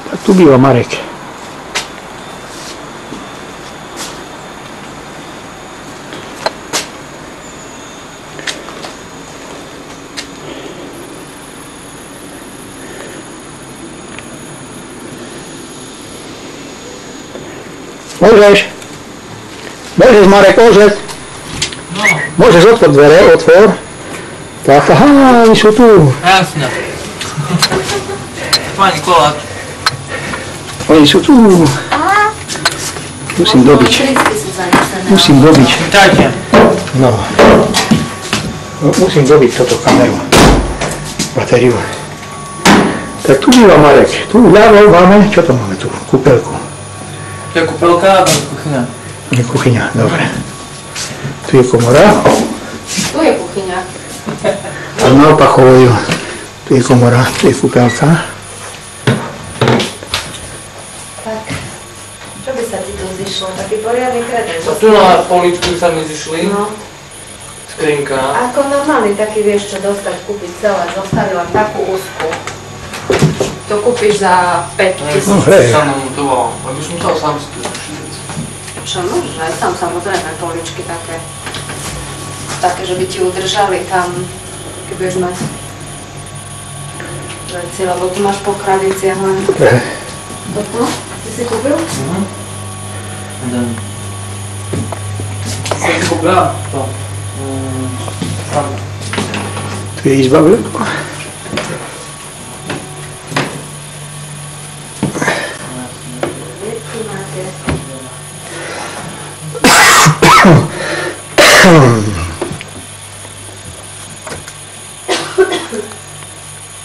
Tak tu býva Marek. Môžeš? Môžeš, Marek, môžeš? No. Môžeš otvoriť dvere, otvor. Tak, aha, oni sú tu. Jasne. Pani koláč. Oni sú tu. Musím dobiť. Musím dobiť. Čajte. No. Musím dobiť toto kameru. Batériu. Tak tu býva Marek. Tu ľavo máme, čo to máme tu? Kúpeľku. To je kúpeľka a tam je kuchyňa. Je kuchyňa, dobre. Tu je komora. Tu je kuchyňa. A naopak hovoril, tu je komora, tu je kúpeľka. Tak, čo by sa ti tu zišlo? Taký poriadny kredens. A tu na poličku sa mi zišli. No. Skrinka. Ako normálny taký vieš čo dostať, kúpiť celé. Zostali len takú úzku. To kúpiš za 5 000. No hej. Sa namontoval. Aby som musel sám si to zrušiť. Čo môžeš, aj tam samozrejme poličky také. Také, že by ti udržali tam, keď budeš mať veci, lebo tu máš po kradiciach len. Toto? Ty si kúpil? Jeden. Som si kúpila to. Sám. Tu je izba veľko. Veci máte.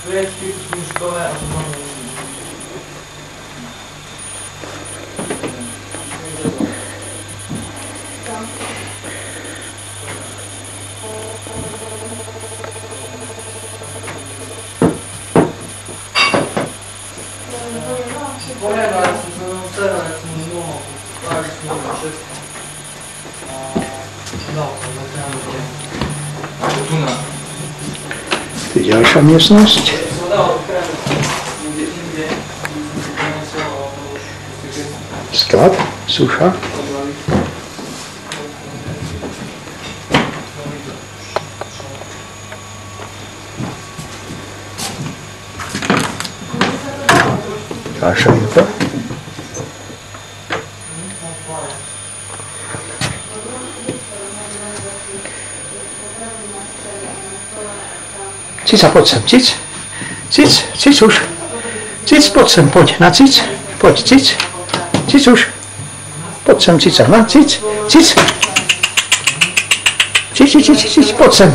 Veci, služkové a to mám. Tu je ďalšia miestnosť. Sklad, suša. Ďalšia izba. Cica, poď sem, cic. Cic už. Cic, poď sem, poď. Na cic. Poď, cic. Cic už. Poď sem, cica. Na, cic. Cic. Cic, poď sem.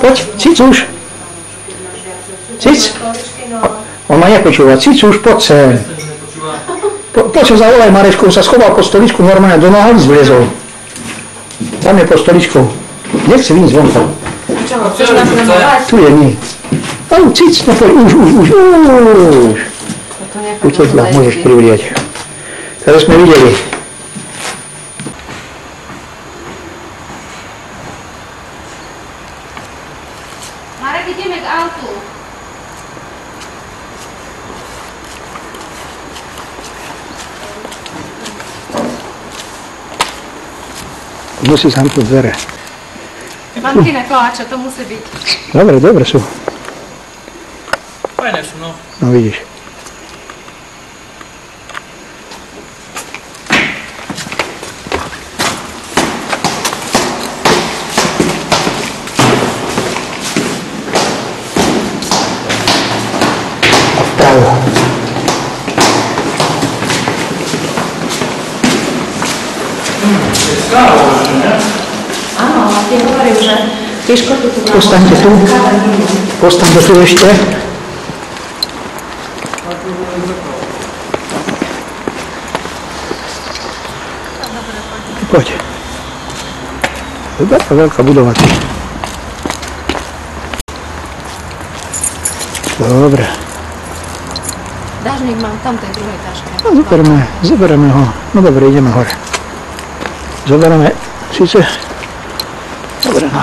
Poď, cic už. Cic. On ma nepočúva. Cic už, poď sem. Poď sa zavolaj Marečku, on sa schoval pod stoličku, normálne do nohavíc vliezol. Tam je pod stoličkou. Nechce vyniť zvonka. Čo, chceš nás nemovať? Tu je nie. Au, cic, no poď, už. Utekla, môžeš privriať. Teraz sme videli. Marek, ideme k autu. Musí zamknúť dvere. Mamkine koláče, to musí byť. Dobre sú. Fajné sú, no. No vidíš. A vpravo. Áno, a ty hovorím, že Tiško tu tu Postaňte tu. Postaňte tu ešte. Poď. Taká veľká budova. Dobre. Dážnik mám tam tej druhej taške. No, zoberieme ho. No dobre, ideme hore. Zoberieme síce. Dobre, no.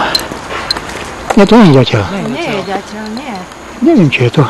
Nie, to nie je ďateľ. Nie je ďateľ, nie. Neviem, či je to.